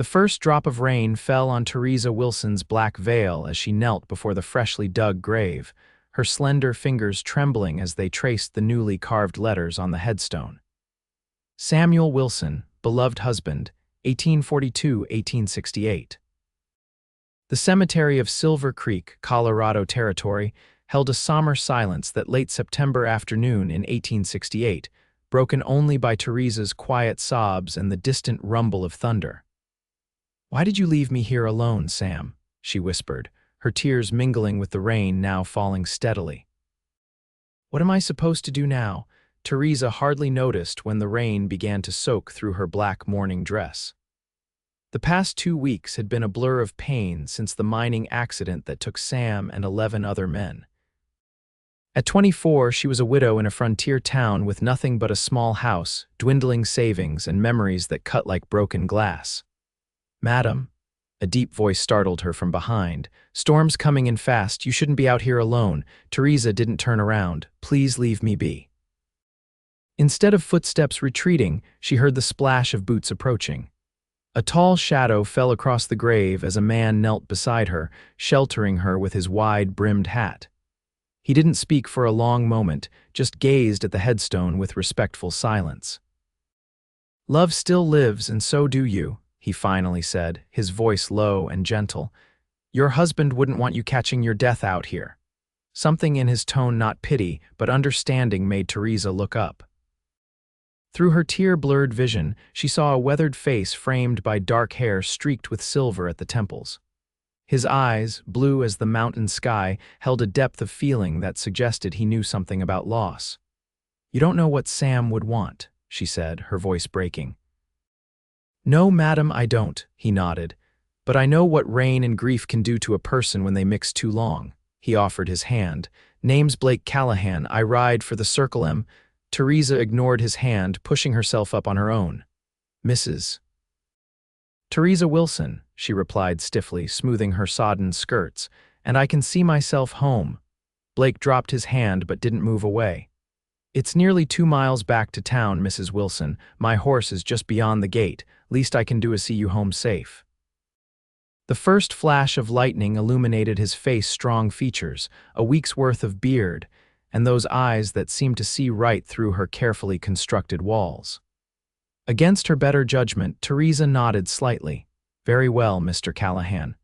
The first drop of rain fell on Theresa Wilson's black veil as she knelt before the freshly dug grave, her slender fingers trembling as they traced the newly carved letters on the headstone. Samuel Wilson, beloved husband, 1842–1868. The cemetery of Silver Creek, Colorado Territory, held a somber silence that late September afternoon in 1868, broken only by Theresa's quiet sobs and the distant rumble of thunder. "Why did you leave me here alone, Sam?" she whispered, her tears mingling with the rain now falling steadily. "What am I supposed to do now?" Theresa hardly noticed when the rain began to soak through her black mourning dress. The past 2 weeks had been a blur of pain since the mining accident that took Sam and 11 other men. At 24, she was a widow in a frontier town with nothing but a small house, dwindling savings, and memories that cut like broken glass. "Madam," a deep voice startled her from behind. "Storm's coming in fast. You shouldn't be out here alone." Theresa didn't turn around. "Please leave me be." Instead of footsteps retreating, she heard the splash of boots approaching. A tall shadow fell across the grave as a man knelt beside her, sheltering her with his wide-brimmed hat. He didn't speak for a long moment, just gazed at the headstone with respectful silence. "Love still lives, and so do you," he finally said, his voice low and gentle. "Your husband wouldn't want you catching your death out here." Something in his tone, not pity, but understanding, made Theresa look up. Through her tear-blurred vision, she saw a weathered face framed by dark hair streaked with silver at the temples. His eyes, blue as the mountain sky, held a depth of feeling that suggested he knew something about loss. "You don't know what Sam would want," she said, her voice breaking. "No, madam, I don't," he nodded. "But I know what rain and grief can do to a person when they mix too long." He offered his hand. "Name's Blake Callahan. I ride for the Circle M." Theresa ignored his hand, pushing herself up on her own. "Mrs. Theresa Wilson," she replied stiffly, smoothing her sodden skirts. "And I can see myself home." Blake dropped his hand but didn't move away. "It's nearly 2 miles back to town, Mrs. Wilson. My horse is just beyond the gate. Least I can do is see you home safe." The first flash of lightning illuminated his face, strong features, a week's worth of beard, and those eyes that seemed to see right through her carefully constructed walls. Against her better judgment, Theresa nodded slightly. "Very well, Mr. Callahan."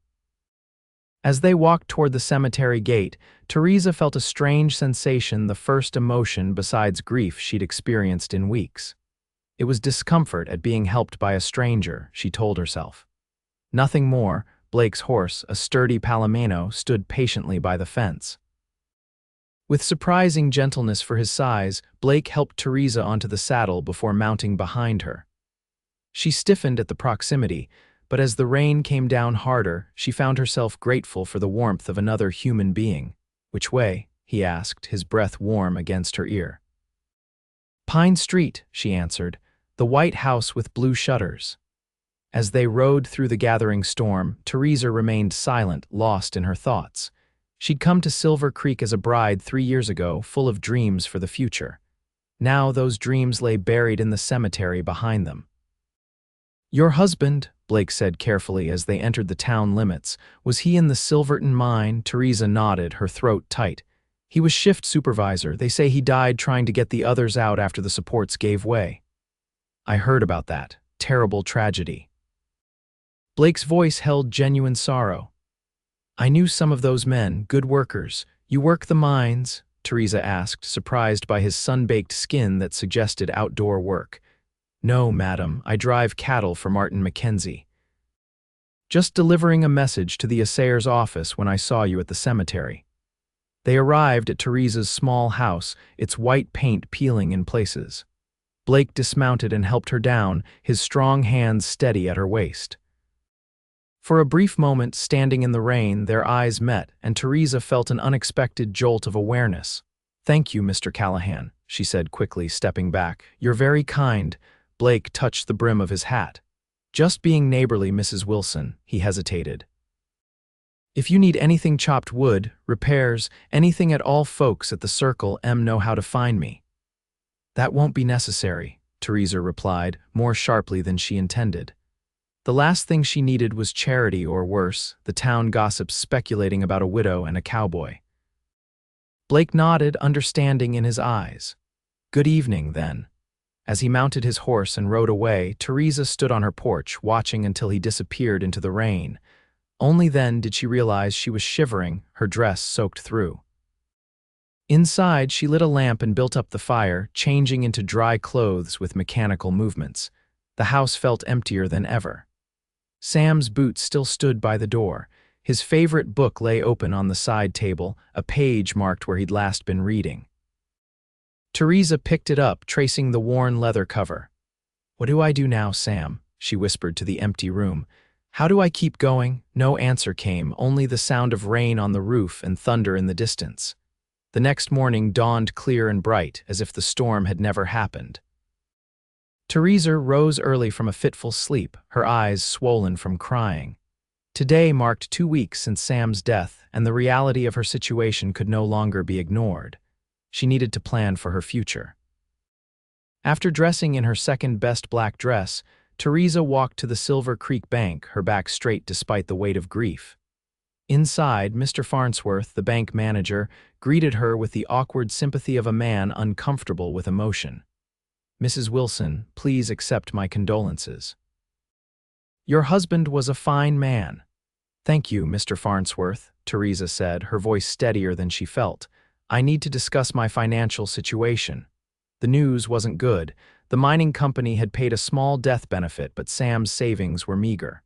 As they walked toward the cemetery gate, Theresa felt a strange sensation, the first emotion besides grief she'd experienced in weeks. It was discomfort at being helped by a stranger, she told herself. Nothing more. Blake's horse, a sturdy Palomino, stood patiently by the fence. With surprising gentleness for his size, Blake helped Theresa onto the saddle before mounting behind her. She stiffened at the proximity, but as the rain came down harder, she found herself grateful for the warmth of another human being. "Which way?" he asked, his breath warm against her ear. "Pine Street," she answered, "the white house with blue shutters." As they rode through the gathering storm, Theresa remained silent, lost in her thoughts. She'd come to Silver Creek as a bride 3 years ago, full of dreams for the future. Now those dreams lay buried in the cemetery behind them. "Your husband," Blake said carefully as they entered the town limits, "was he in the Silverton mine?" Theresa nodded, her throat tight. "He was shift supervisor. They say he died trying to get the others out after the supports gave way." "I heard about that. Terrible tragedy." Blake's voice held genuine sorrow. "I knew some of those men, good workers. You work the mines?" Theresa asked, surprised by his sun-baked skin that suggested outdoor work. "No, madam, I drive cattle for Martin Mackenzie. Just delivering a message to the assayer's office when I saw you at the cemetery." They arrived at Theresa's small house, its white paint peeling in places. Blake dismounted and helped her down, his strong hands steady at her waist. For a brief moment, standing in the rain, their eyes met, and Theresa felt an unexpected jolt of awareness. "Thank you, Mr. Callahan," she said quickly, stepping back. "You're very kind." Blake touched the brim of his hat. "Just being neighborly, Mrs. Wilson," he hesitated. "If you need anything, chopped wood, repairs, anything at all, folks at the Circle M know how to find me." "That won't be necessary," Theresa replied, more sharply than she intended. The last thing she needed was charity, or worse, the town gossips speculating about a widow and a cowboy. Blake nodded, understanding in his eyes. Good evening, then. As he mounted his horse and rode away, Theresa stood on her porch, watching until he disappeared into the rain. Only then did she realize she was shivering, her dress soaked through. Inside, she lit a lamp and built up the fire, changing into dry clothes with mechanical movements. The house felt emptier than ever. Sam's boots still stood by the door. His favorite book lay open on the side table, a page marked where he'd last been reading. Theresa picked it up, tracing the worn leather cover. "What do I do now, Sam?" she whispered to the empty room. "How do I keep going?" No answer came, only the sound of rain on the roof and thunder in the distance. The next morning dawned clear and bright, as if the storm had never happened. Theresa rose early from a fitful sleep, her eyes swollen from crying. Today marked 2 weeks since Sam's death, and the reality of her situation could no longer be ignored. She needed to plan for her future. After dressing in her second-best black dress, Theresa walked to the Silver Creek bank, her back straight despite the weight of grief. Inside, Mr. Farnsworth, the bank manager, greeted her with the awkward sympathy of a man uncomfortable with emotion. "Mrs. Wilson, please accept my condolences. Your husband was a fine man." "Thank you, Mr. Farnsworth," Theresa said, her voice steadier than she felt. "I need to discuss my financial situation." The news wasn't good. The mining company had paid a small death benefit, but Sam's savings were meager.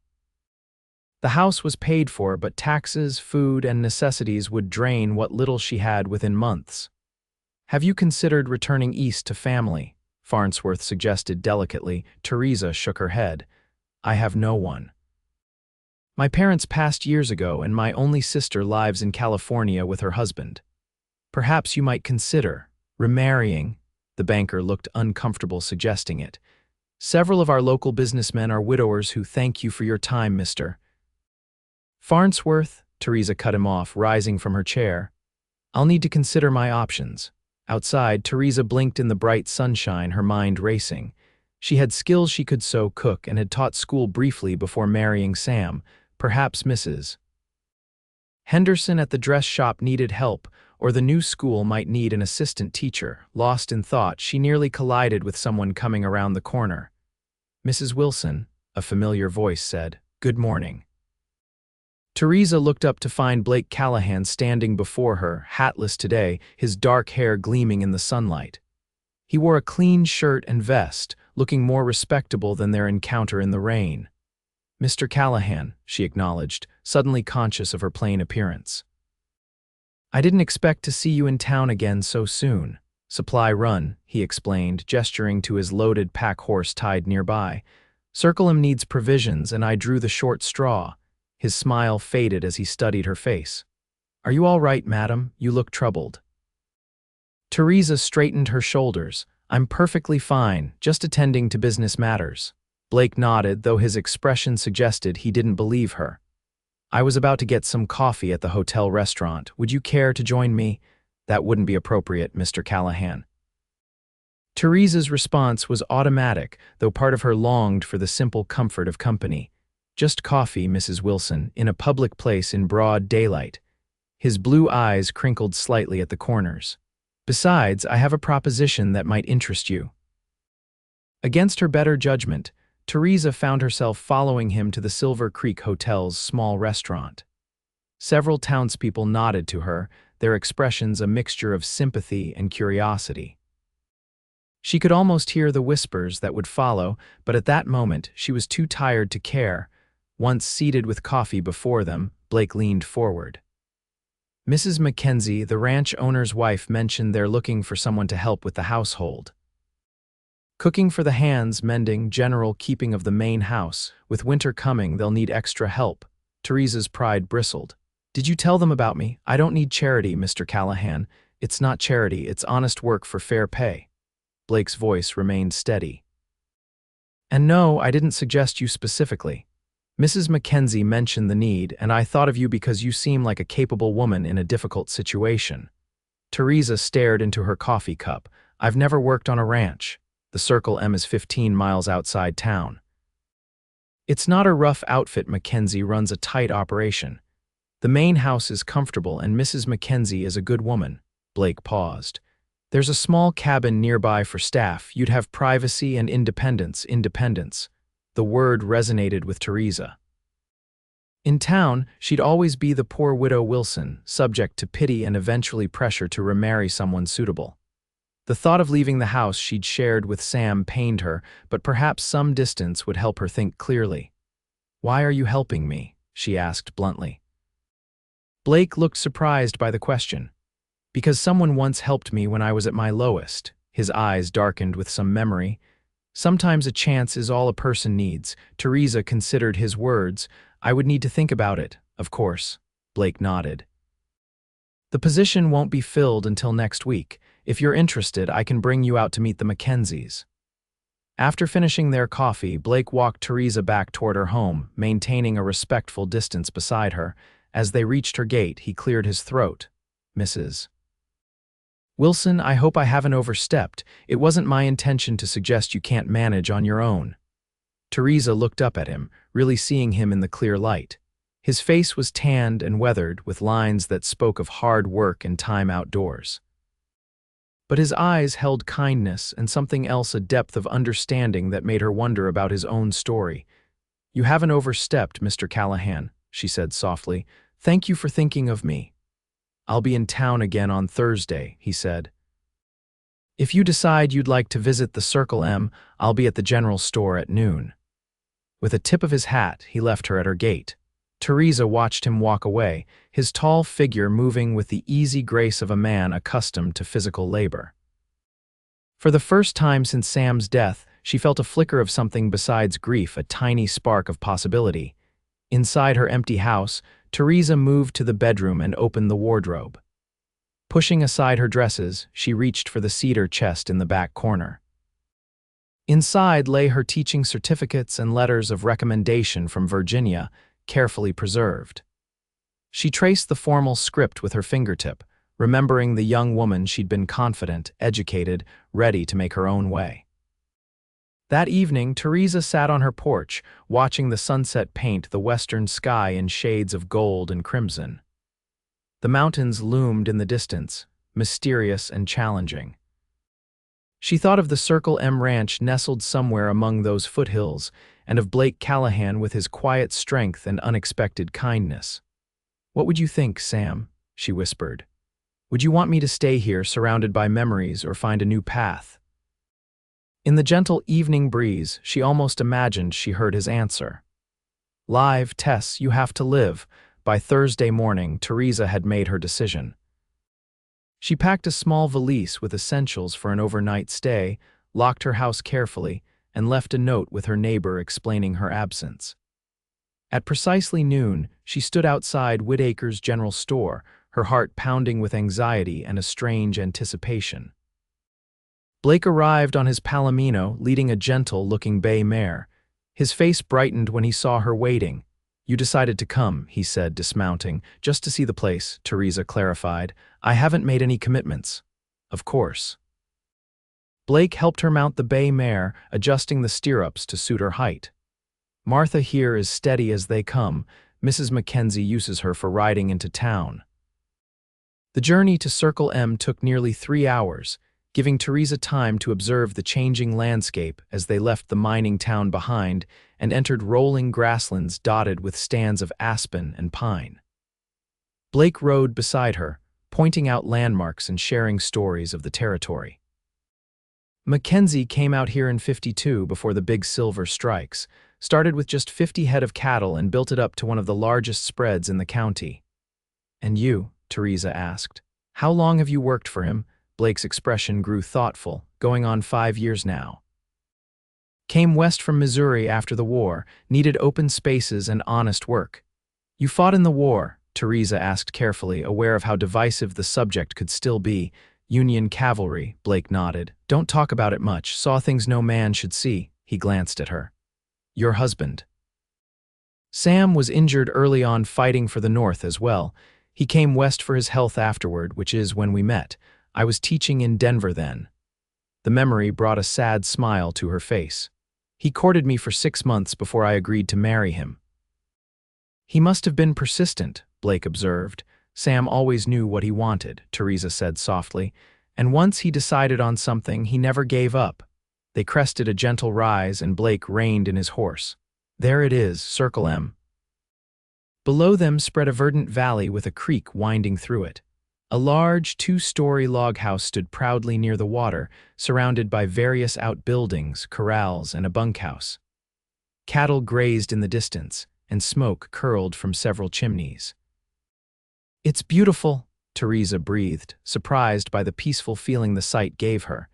The house was paid for, but taxes, food, and necessities would drain what little she had within months. "Have you considered returning east to family?" Farnsworth suggested delicately. Theresa shook her head. "I have no one. My parents passed years ago, and my only sister lives in California with her husband. Perhaps you might consider remarrying." The banker looked uncomfortable suggesting it. "Several of our local businessmen are widowers who thank you for your time, Mr. Farnsworth." Theresa cut him off, rising from her chair. "I'll need to consider my options." Outside, Theresa blinked in the bright sunshine, her mind racing. She had skills she could sew, cook, and had taught school briefly before marrying Sam. Perhaps Mrs. Henderson at the dress shop needed help, or the new school might need an assistant teacher. Lost in thought, she nearly collided with someone coming around the corner. "Mrs. Wilson," a familiar voice said. "Good morning." Theresa looked up to find Blake Callahan standing before her, hatless today, his dark hair gleaming in the sunlight. He wore a clean shirt and vest, looking more respectable than their encounter in the rain. "Mr. Callahan," she acknowledged, suddenly conscious of her plain appearance. "I didn't expect to see you in town again so soon. Supply run," he explained, gesturing to his loaded pack horse tied nearby. "Circlem needs provisions, and I drew the short straw." His smile faded as he studied her face. "Are you all right, madam? You look troubled." Theresa straightened her shoulders. "I'm perfectly fine, just attending to business matters." Blake nodded, though his expression suggested he didn't believe her. "I was about to get some coffee at the hotel restaurant. Would you care to join me?" "That wouldn't be appropriate, Mr. Callahan." Theresa's response was automatic, though part of her longed for the simple comfort of company. "Just coffee, Mrs. Wilson, in a public place in broad daylight." His blue eyes crinkled slightly at the corners. "Besides, I have a proposition that might interest you." Against her better judgment, Theresa found herself following him to the Silver Creek Hotel's small restaurant. Several townspeople nodded to her, their expressions a mixture of sympathy and curiosity. She could almost hear the whispers that would follow, but at that moment she was too tired to care. Once seated with coffee before them, Blake leaned forward. "Mrs. Mackenzie, the ranch owner's wife, mentioned they're looking for someone to help with the household. Cooking for the hands, mending, general keeping of the main house. With winter coming, they'll need extra help." Theresa's pride bristled. "Did you tell them about me? I don't need charity, Mr. Callahan. It's not charity, it's honest work for fair pay." Blake's voice remained steady. "And no, I didn't suggest you specifically. Mrs. Mackenzie mentioned the need, and I thought of you because you seem like a capable woman in a difficult situation." Theresa stared into her coffee cup. "I've never worked on a ranch. The Circle M is 15 miles outside town." It's not a rough outfit. Mackenzie runs a tight operation. The main house is comfortable and Mrs. Mackenzie is a good woman. Blake paused. There's a small cabin nearby for staff. You'd have privacy and independence. Independence. The word resonated with Theresa. In town, she'd always be the poor widow Wilson, subject to pity and eventually pressure to remarry someone suitable. The thought of leaving the house she'd shared with Sam pained her, but perhaps some distance would help her think clearly. "Why are you helping me?" she asked bluntly. Blake looked surprised by the question. "Because someone once helped me when I was at my lowest." His eyes darkened with some memory. "Sometimes a chance is all a person needs." Theresa considered his words. "I would need to think about it, of course." Blake nodded. "The position won't be filled until next week. If you're interested, I can bring you out to meet the Mackenzies." After finishing their coffee, Blake walked Theresa back toward her home, maintaining a respectful distance beside her. As they reached her gate, he cleared his throat. "Mrs. Wilson, I hope I haven't overstepped. It wasn't my intention to suggest you can't manage on your own." Theresa looked up at him, really seeing him in the clear light. His face was tanned and weathered, with lines that spoke of hard work and time outdoors. But his eyes held kindness and something else, a depth of understanding that made her wonder about his own story. "You haven't overstepped, Mr. Callahan," she said softly. "Thank you for thinking of me." "I'll be in town again on Thursday," he said. "If you decide you'd like to visit the Circle M, I'll be at the general store at noon." With a tip of his hat, he left her at her gate. Theresa watched him walk away, his tall figure moving with the easy grace of a man accustomed to physical labor. For the first time since Sam's death, she felt a flicker of something besides grief, a tiny spark of possibility. Inside her empty house, Theresa moved to the bedroom and opened the wardrobe. Pushing aside her dresses, she reached for the cedar chest in the back corner. Inside lay her teaching certificates and letters of recommendation from Virginia, carefully preserved. She traced the formal script with her fingertip, remembering the young woman she'd been: confident, educated, ready to make her own way. That evening, Theresa sat on her porch, watching the sunset paint the western sky in shades of gold and crimson. The mountains loomed in the distance, mysterious and challenging. She thought of the Circle M ranch nestled somewhere among those foothills, and of Blake Callahan with his quiet strength and unexpected kindness. "What would you think, Sam?" she whispered. "Would you want me to stay here surrounded by memories or find a new path?" In the gentle evening breeze, she almost imagined she heard his answer. "Live, Tess, you have to live." By Thursday morning, Theresa had made her decision. She packed a small valise with essentials for an overnight stay, locked her house carefully, and left a note with her neighbor explaining her absence. At precisely noon, she stood outside Whitaker's general store, her heart pounding with anxiety and a strange anticipation. Blake arrived on his Palomino, leading a gentle-looking bay mare. His face brightened when he saw her waiting. "You decided to come," he said, dismounting. "Just to see the place," Theresa clarified. "I haven't made any commitments." "Of course." Blake helped her mount the bay mare, adjusting the stirrups to suit her height. "Martha here is steady as they come. Mrs. Mackenzie uses her for riding into town." The journey to Circle M took nearly 3 hours, giving Theresa time to observe the changing landscape as they left the mining town behind and entered rolling grasslands dotted with stands of aspen and pine. Blake rode beside her, pointing out landmarks and sharing stories of the territory. Mackenzie came out here in '52 before the big silver strikes, started with just 50 head of cattle and built it up to one of the largest spreads in the county. "And you?" Theresa asked. "How long have you worked for him?" Blake's expression grew thoughtful. "Going on 5 years now." "Came west from Missouri after the war, needed open spaces and honest work." "You fought in the war?" Theresa asked carefully, aware of how divisive the subject could still be. "Union cavalry," Blake nodded. "Don't talk about it much. Saw things no man should see." He glanced at her. "Your husband?" "Sam was injured early on fighting for the North as well. He came west for his health afterward, which is when we met. I was teaching in Denver then." The memory brought a sad smile to her face. He courted me for 6 months before I agreed to marry him." "He must have been persistent," Blake observed. "Sam always knew what he wanted," Theresa said softly, "and once he decided on something, he never gave up." They crested a gentle rise and Blake reined in his horse. "There it is, Circle M." Below them spread a verdant valley with a creek winding through it. A large, 2-story log house stood proudly near the water, surrounded by various outbuildings, corrals, and a bunkhouse. Cattle grazed in the distance, and smoke curled from several chimneys. "It's beautiful," Theresa breathed, surprised by the peaceful feeling the sight gave her.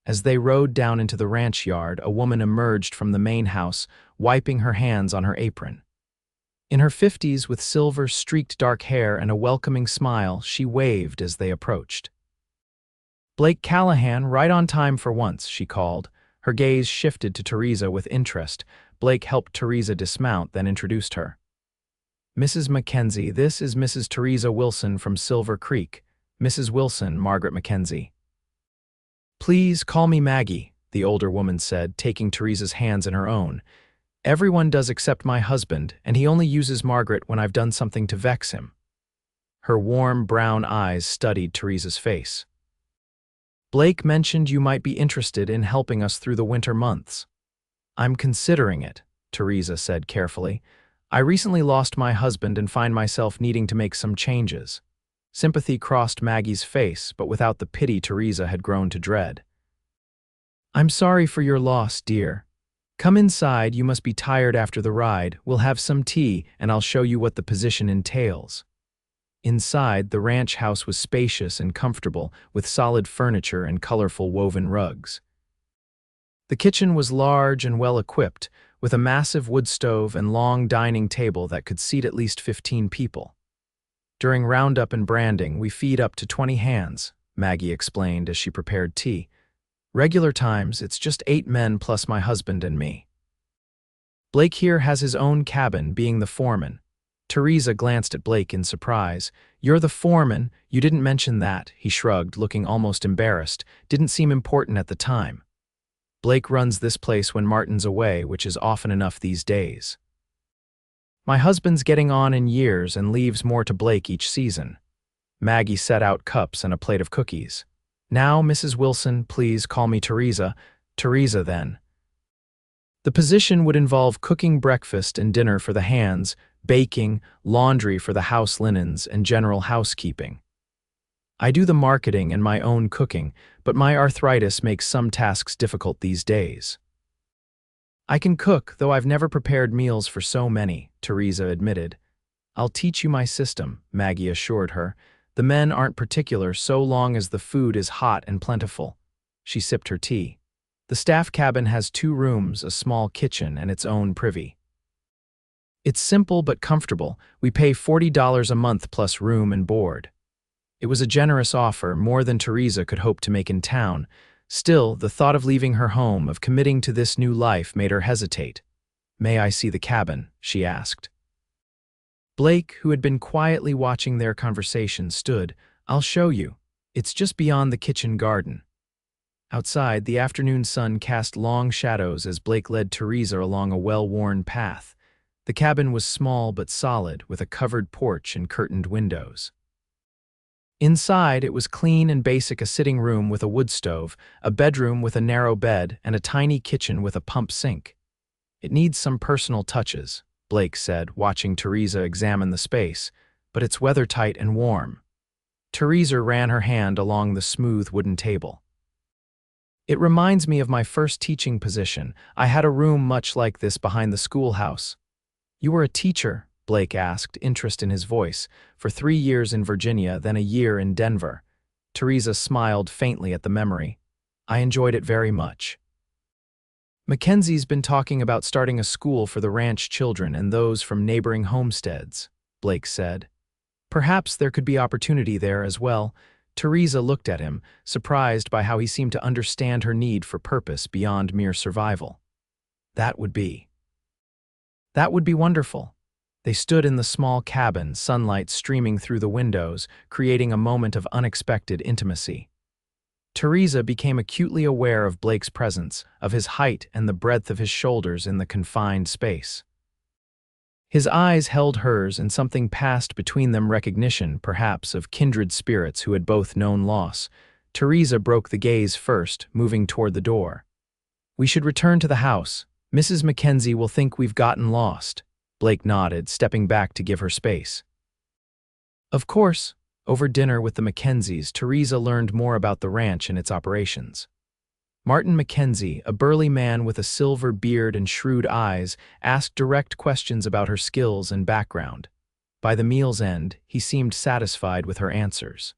As they rode down into the ranch yard, a woman emerged from the main house, wiping her hands on her apron. In her 50s, with silver-streaked dark hair and a welcoming smile, she waved as they approached. "Blake Callahan, right on time for once," she called. Her gaze shifted to Theresa with interest. Blake helped Theresa dismount, then introduced her. "Mrs. Mackenzie, this is Mrs. Theresa Wilson from Silver Creek. Mrs. Wilson, Margaret Mackenzie." "Please call me Maggie," the older woman said, taking Theresa's hands in her own. "Everyone does except my husband, and he only uses Margaret when I've done something to vex him." Her warm brown eyes studied Theresa's face. "Blake mentioned you might be interested in helping us through the winter months." "I'm considering it," Theresa said carefully. "I recently lost my husband and find myself needing to make some changes." Sympathy crossed Maggie's face, but without the pity Theresa had grown to dread. "I'm sorry for your loss, dear. Come inside, you must be tired after the ride. We'll have some tea, and I'll show you what the position entails." Inside, the ranch house was spacious and comfortable, with solid furniture and colorful woven rugs. The kitchen was large and well-equipped, with a massive wood stove and long dining table that could seat at least 15 people. "During roundup and branding, we feed up to 20 hands," Maggie explained as she prepared tea. "Regular times, it's just 8 men plus my husband and me. Blake here has his own cabin, being the foreman." Theresa glanced at Blake in surprise. "You're the foreman? You didn't mention that," he shrugged, looking almost embarrassed. "Didn't seem important at the time." "Blake runs this place when Martin's away, which is often enough these days. My husband's getting on in years and leaves more to Blake each season." Maggie set out cups and a plate of cookies. "Now, Mrs. Wilson, please call me Theresa." "Theresa, then." The position would involve cooking breakfast and dinner for the hands, baking, laundry for the house linens, and general housekeeping. "I do the marketing and my own cooking, but my arthritis makes some tasks difficult these days." "I can cook, though I've never prepared meals for so many," Theresa admitted. "I'll teach you my system," Maggie assured her. "The men aren't particular so long as the food is hot and plentiful." She sipped her tea. "The staff cabin has 2 rooms, a small kitchen, and its own privy. It's simple but comfortable. We pay $40 a month plus room and board." It was a generous offer, more than Theresa could hope to make in town. Still, the thought of leaving her home, of committing to this new life, made her hesitate. "May I see the cabin?" she asked. Blake, who had been quietly watching their conversation, stood. "I'll show you. It's just beyond the kitchen garden." Outside, the afternoon sun cast long shadows as Blake led Theresa along a well-worn path. The cabin was small but solid, with a covered porch and curtained windows. Inside, it was clean and basic: a sitting room with a wood stove, a bedroom with a narrow bed, and a tiny kitchen with a pump sink. "It needs some personal touches," Blake said, watching Theresa examine the space, "but it's weather-tight and warm." Theresa ran her hand along the smooth wooden table. "It reminds me of my first teaching position. I had a room much like this behind the schoolhouse." "You were a teacher?" Blake asked, interest in his voice. "For 3 years in Virginia, then a year in Denver." Theresa smiled faintly at the memory. "I enjoyed it very much." "Mackenzie's been talking about starting a school for the ranch children and those from neighboring homesteads," Blake said. "Perhaps there could be opportunity there as well." Theresa looked at him, surprised by how he seemed to understand her need for purpose beyond mere survival. That would be wonderful." They stood in the small cabin, sunlight streaming through the windows, creating a moment of unexpected intimacy. Theresa became acutely aware of Blake's presence, of his height and the breadth of his shoulders in the confined space. His eyes held hers, and something passed between them, recognition, perhaps, of kindred spirits who had both known loss. Theresa broke the gaze first, moving toward the door. "We should return to the house. Mrs. Mackenzie will think we've gotten lost." Blake nodded, stepping back to give her space. Of course, over dinner with the Mackenzies, Theresa learned more about the ranch and its operations. Martin Mackenzie, a burly man with a silver beard and shrewd eyes, asked direct questions about her skills and background. By the meal's end, he seemed satisfied with her answers.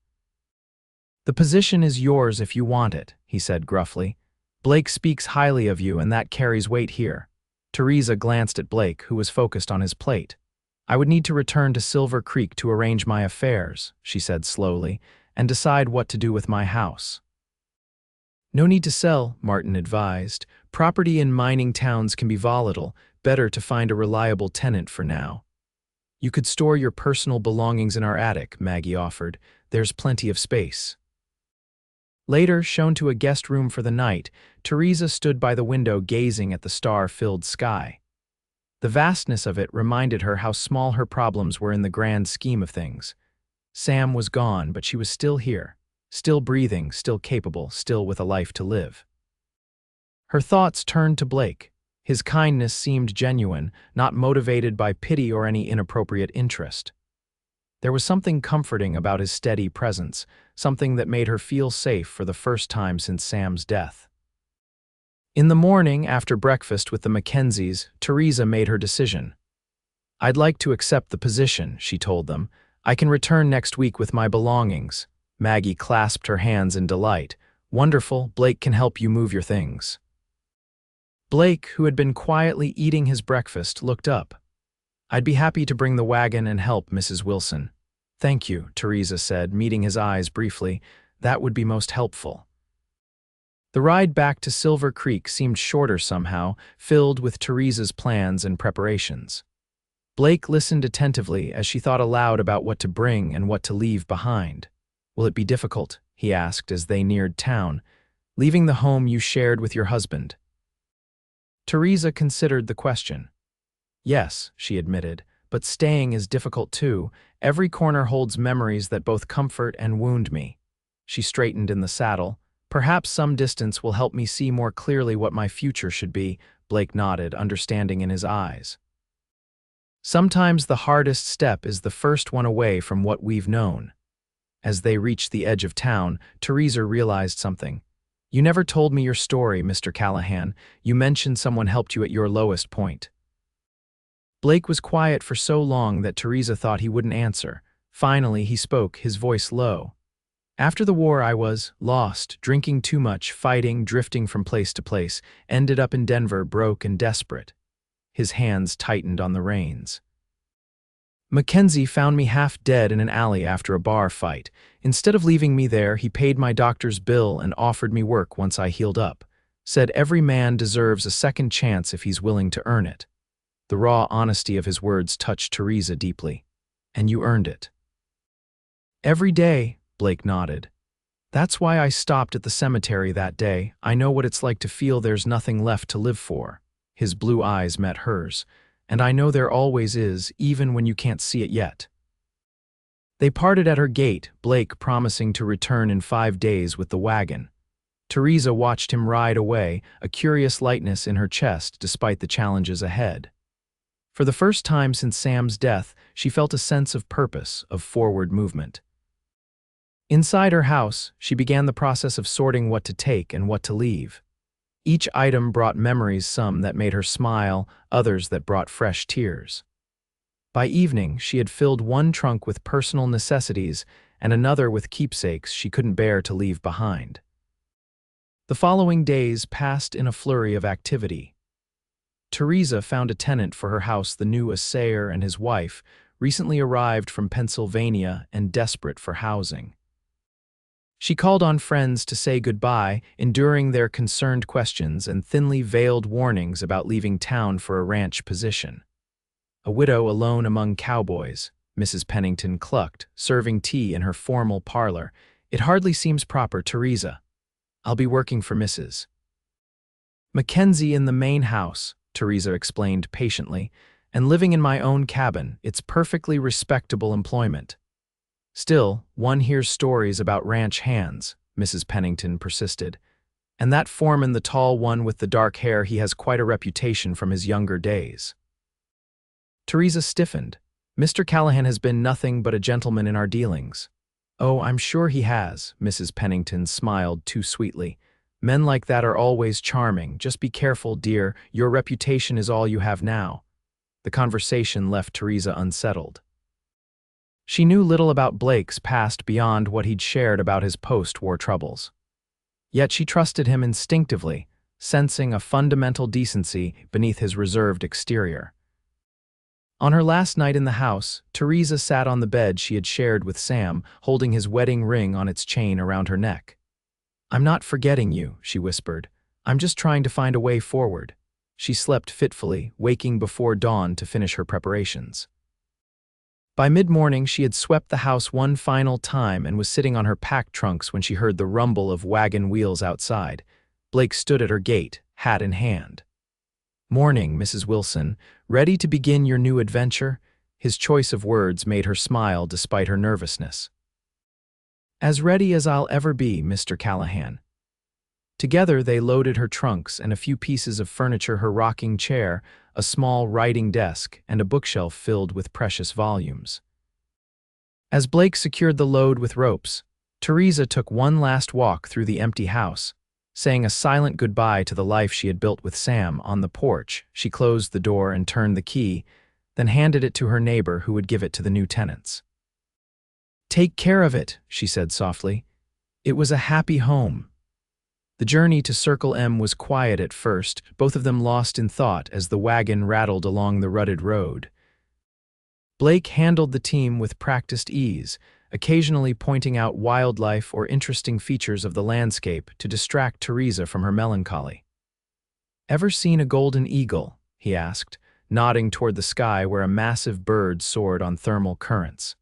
"The position is yours if you want it," he said gruffly. "Blake speaks highly of you, and that carries weight here." Theresa glanced at Blake, who was focused on his plate. "I would need to return to Silver Creek to arrange my affairs," she said slowly, "and decide what to do with my house." "No need to sell," Martin advised. "Property in mining towns can be volatile. Better to find a reliable tenant for now." "You could store your personal belongings in our attic," Maggie offered. "There's plenty of space." Later, shown to a guest room for the night, Theresa stood by the window gazing at the star-filled sky. The vastness of it reminded her how small her problems were in the grand scheme of things. Sam was gone, but she was still here, still breathing, still capable, still with a life to live. Her thoughts turned to Blake. His kindness seemed genuine, not motivated by pity or any inappropriate interest. There was something comforting about his steady presence, something that made her feel safe for the first time since Sam's death. In the morning, after breakfast with the Mackenzies, Theresa made her decision. "I'd like to accept the position," she told them. "I can return next week with my belongings." Maggie clasped her hands in delight. "Wonderful, Blake can help you move your things." Blake, who had been quietly eating his breakfast, looked up. "I'd be happy to bring the wagon and help, Mrs. Wilson." "Thank you," Theresa said, meeting his eyes briefly. "That would be most helpful." The ride back to Silver Creek seemed shorter somehow, filled with Theresa's plans and preparations. Blake listened attentively as she thought aloud about what to bring and what to leave behind. "Will it be difficult?" he asked as they neared town. "Leaving the home you shared with your husband?" Theresa considered the question. "Yes," she admitted, "but staying is difficult too. Every corner holds memories that both comfort and wound me." She straightened in the saddle. "Perhaps some distance will help me see more clearly what my future should be." Blake nodded, understanding in his eyes. "Sometimes the hardest step is the first one away from what we've known." As they reached the edge of town, Theresa realized something. "You never told me your story, Mr. Callahan. You mentioned someone helped you at your lowest point." Blake was quiet for so long that Theresa thought he wouldn't answer. Finally, he spoke, his voice low. "After the war, I was lost, drinking too much, fighting, drifting from place to place, ended up in Denver, broke and desperate." His hands tightened on the reins. "Mackenzie found me half dead in an alley after a bar fight. Instead of leaving me there, he paid my doctor's bill and offered me work once I healed up. Said every man deserves a second chance if he's willing to earn it." The raw honesty of his words touched Theresa deeply. "And you earned it." "Every day," Blake nodded. "That's why I stopped at the cemetery that day. I know what it's like to feel there's nothing left to live for." His blue eyes met hers. "And I know there always is, even when you can't see it yet." They parted at her gate, Blake promising to return in 5 days with the wagon. Theresa watched him ride away, a curious lightness in her chest despite the challenges ahead. For the first time since Sam's death, she felt a sense of purpose, of forward movement. Inside her house, she began the process of sorting what to take and what to leave. Each item brought memories, some that made her smile, others that brought fresh tears. By evening, she had filled one trunk with personal necessities and another with keepsakes she couldn't bear to leave behind. The following days passed in a flurry of activity. Theresa found a tenant for her house. The new assayer and his wife, recently arrived from Pennsylvania and desperate for housing. She called on friends to say goodbye, enduring their concerned questions and thinly veiled warnings about leaving town for a ranch position. A widow alone among cowboys, Mrs. Pennington clucked, serving tea in her formal parlor. "It hardly seems proper, Theresa." I'll be working for Mrs. Mackenzie in the main house, Theresa explained patiently, and living in my own cabin. It's perfectly respectable employment. Still, one hears stories about ranch hands, Mrs. Pennington persisted. And that foreman, the tall one with the dark hair, he has quite a reputation from his younger days. Theresa stiffened. Mr. Callahan has been nothing but a gentleman in our dealings. Oh, I'm sure he has, Mrs. Pennington smiled too sweetly. Men like that are always charming. Just be careful, dear. Your reputation is all you have now. The conversation left Theresa unsettled. She knew little about Blake's past beyond what he'd shared about his post-war troubles. Yet she trusted him instinctively, sensing a fundamental decency beneath his reserved exterior. On her last night in the house, Theresa sat on the bed she had shared with Sam, holding his wedding ring on its chain around her neck. "I'm not forgetting you," she whispered. "I'm just trying to find a way forward." She slept fitfully, waking before dawn to finish her preparations. By mid-morning, she had swept the house one final time and was sitting on her packed trunks when she heard the rumble of wagon wheels outside. Blake stood at her gate, hat in hand. "Morning, Mrs. Wilson. Ready to begin your new adventure?" His choice of words made her smile despite her nervousness. "As ready as I'll ever be, Mr. Callahan." Together they loaded her trunks and a few pieces of furniture, her rocking chair, a small writing desk, and a bookshelf filled with precious volumes. As Blake secured the load with ropes, Theresa took one last walk through the empty house. Saying a silent goodbye to the life she had built with Sam on the porch, she closed the door and turned the key, then handed it to her neighbor who would give it to the new tenants. "Take care of it," she said softly. "It was a happy home." The journey to Circle M was quiet at first, both of them lost in thought as the wagon rattled along the rutted road. Blake handled the team with practiced ease, occasionally pointing out wildlife or interesting features of the landscape to distract Theresa from her melancholy. "Ever seen a golden eagle?" he asked, nodding toward the sky where a massive bird soared on thermal currents.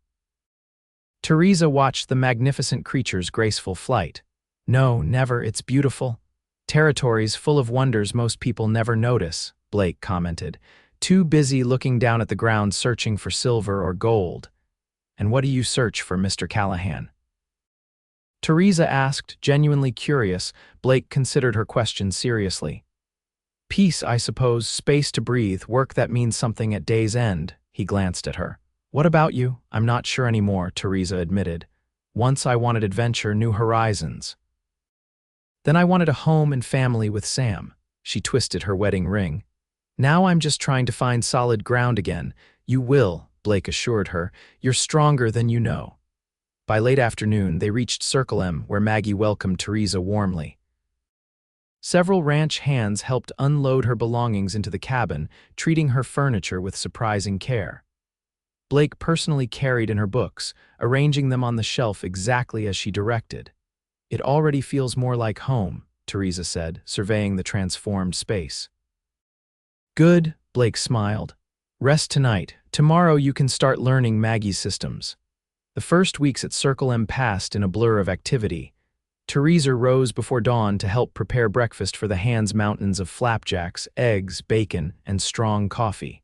Theresa watched the magnificent creature's graceful flight. "No, never. It's beautiful. Territories full of wonders most people never notice," Blake commented, too busy looking down at the ground searching for silver or gold. "And what do you search for, Mr. Callahan?" Theresa asked, genuinely curious. Blake considered her question seriously. "Peace, I suppose, space to breathe, work that means something at day's end." He glanced at her. "What about you?" "I'm not sure anymore," Theresa admitted. "Once I wanted adventure, new horizons. Then I wanted a home and family with Sam." She twisted her wedding ring. "Now I'm just trying to find solid ground again." "You will," Blake assured her. "You're stronger than you know." By late afternoon, they reached Circle M, where Maggie welcomed Theresa warmly. Several ranch hands helped unload her belongings into the cabin, treating her furniture with surprising care. Blake personally carried in her books, arranging them on the shelf exactly as she directed. "It already feels more like home," Theresa said, surveying the transformed space. "Good," Blake smiled. "Rest tonight. Tomorrow you can start learning Maggie's systems." The first weeks at Circle M passed in a blur of activity. Theresa rose before dawn to help prepare breakfast for the hands' mountains of flapjacks, eggs, bacon, and strong coffee.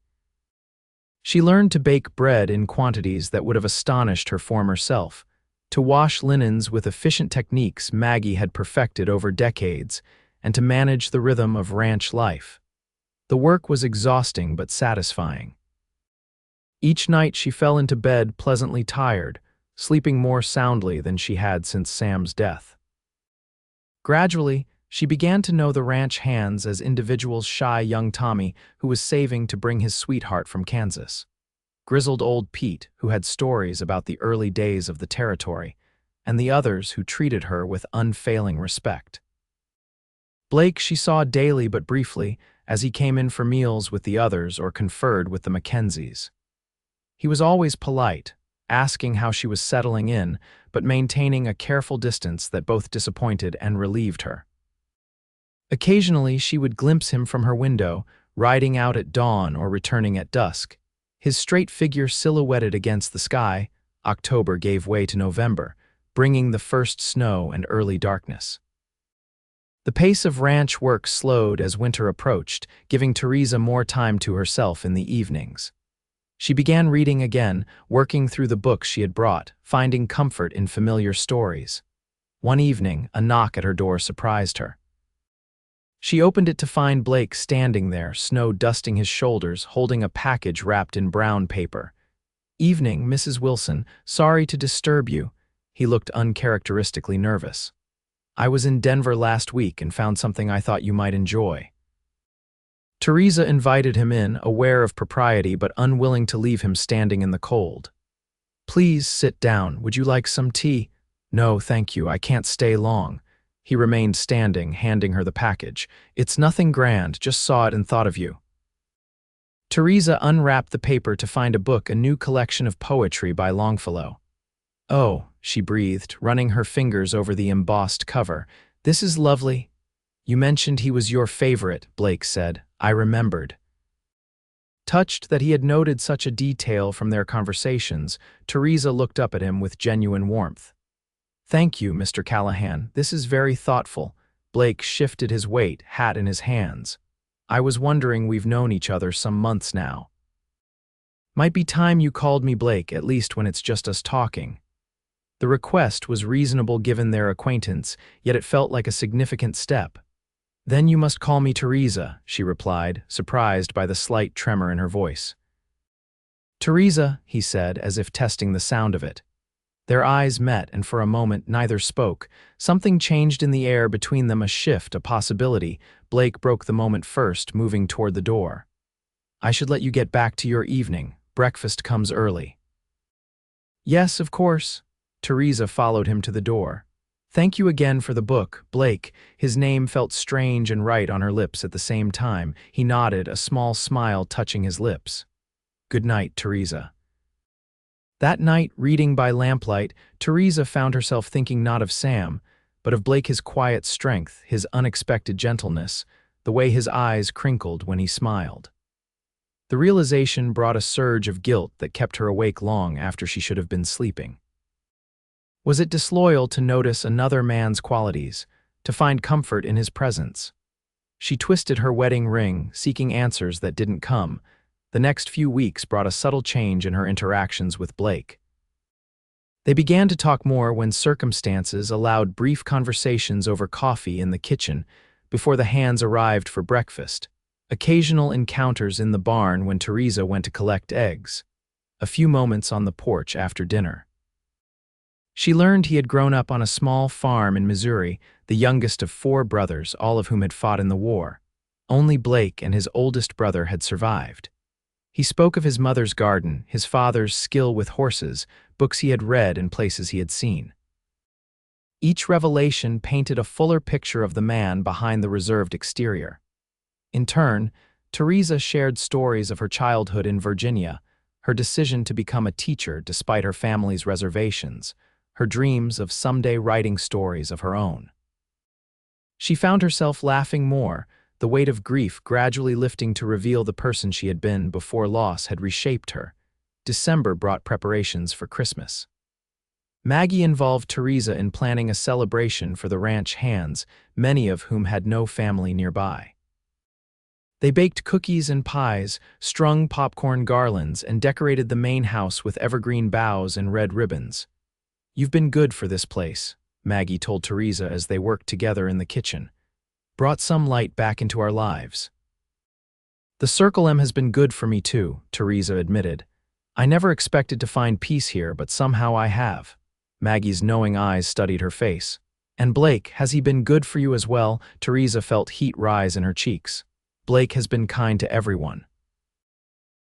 She learned to bake bread in quantities that would have astonished her former self, to wash linens with efficient techniques Maggie had perfected over decades, and to manage the rhythm of ranch life. The work was exhausting but satisfying. Each night she fell into bed pleasantly tired, sleeping more soundly than she had since Sam's death. Gradually, she began to know the ranch hands as individuals: shy young Tommy, who was saving to bring his sweetheart from Kansas; grizzled old Pete, who had stories about the early days of the territory; and the others who treated her with unfailing respect. Blake she saw daily but briefly, as he came in for meals with the others or conferred with the Mackenzies. He was always polite, asking how she was settling in, but maintaining a careful distance that both disappointed and relieved her. Occasionally she would glimpse him from her window, riding out at dawn or returning at dusk. His straight figure silhouetted against the sky. October gave way to November, bringing the first snow and early darkness. The pace of ranch work slowed as winter approached, giving Theresa more time to herself in the evenings. She began reading again, working through the books she had brought, finding comfort in familiar stories. One evening, a knock at her door surprised her. She opened it to find Blake standing there, snow dusting his shoulders, holding a package wrapped in brown paper. "Evening, Mrs. Wilson. Sorry to disturb you." He looked uncharacteristically nervous. "I was in Denver last week and found something I thought you might enjoy." Theresa invited him in, aware of propriety but unwilling to leave him standing in the cold. "Please sit down. Would you like some tea?" "No, thank you. I can't stay long." He remained standing, handing her the package. "It's nothing grand, just saw it and thought of you." Theresa unwrapped the paper to find a book, a new collection of poetry by Longfellow. "Oh," she breathed, running her fingers over the embossed cover. "This is lovely." "You mentioned he was your favorite," Blake said. "I remembered." Touched that he had noted such a detail from their conversations, Theresa looked up at him with genuine warmth. "Thank you, Mr. Callahan. This is very thoughtful." Blake shifted his weight, hat in his hands. "I was wondering, we've known each other some months now. Might be time you called me Blake, at least when it's just us talking." The request was reasonable given their acquaintance, yet it felt like a significant step. "Then you must call me Theresa," she replied, surprised by the slight tremor in her voice. "Theresa," he said, as if testing the sound of it. Their eyes met, and for a moment neither spoke. Something changed in the air between them, a shift, a possibility. Blake broke the moment first, moving toward the door. "I should let you get back to your evening. Breakfast comes early." "Yes, of course." Theresa followed him to the door. "Thank you again for the book, Blake." His name felt strange and right on her lips at the same time. He nodded, a small smile touching his lips. "Good night, Theresa." That night, reading by lamplight, Theresa found herself thinking not of Sam, but of Blake, his quiet strength, his unexpected gentleness, the way his eyes crinkled when he smiled. The realization brought a surge of guilt that kept her awake long after she should have been sleeping. Was it disloyal to notice another man's qualities, to find comfort in his presence? She twisted her wedding ring, seeking answers that didn't come. The next few weeks brought a subtle change in her interactions with Blake. They began to talk more when circumstances allowed brief conversations over coffee in the kitchen before the hands arrived for breakfast, occasional encounters in the barn when Theresa went to collect eggs, a few moments on the porch after dinner. She learned he had grown up on a small farm in Missouri, the youngest of 4 brothers, all of whom had fought in the war. Only Blake and his oldest brother had survived. He spoke of his mother's garden, his father's skill with horses, books he had read and places he had seen. Each revelation painted a fuller picture of the man behind the reserved exterior. In turn, Theresa shared stories of her childhood in Virginia, her decision to become a teacher despite her family's reservations, her dreams of someday writing stories of her own. She found herself laughing more, the weight of grief gradually lifting to reveal the person she had been before loss had reshaped her. December brought preparations for Christmas. Maggie involved Theresa in planning a celebration for the ranch hands, many of whom had no family nearby. They baked cookies and pies, strung popcorn garlands, and decorated the main house with evergreen boughs and red ribbons. "You've been good for this place," Maggie told Theresa as they worked together in the kitchen. "Brought some light back into our lives." "The Circle M has been good for me too," Theresa admitted. "I never expected to find peace here, but somehow I have." Maggie's knowing eyes studied her face. "And Blake, has he been good for you as well?" Theresa felt heat rise in her cheeks. "Blake has been kind to everyone."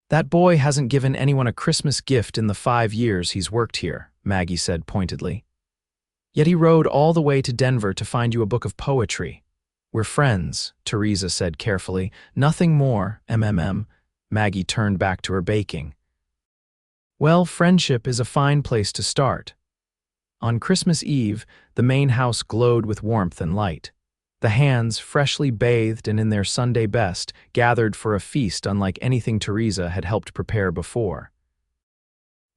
"That boy hasn't given anyone a Christmas gift in the 5 years he's worked here," Maggie said pointedly. "Yet he rode all the way to Denver to find you a book of poetry." "We're friends," Theresa said carefully. "Nothing more, MMM." Maggie turned back to her baking. "Well, friendship is a fine place to start." On Christmas Eve, the main house glowed with warmth and light. The hands, freshly bathed and in their Sunday best, gathered for a feast unlike anything Theresa had helped prepare before.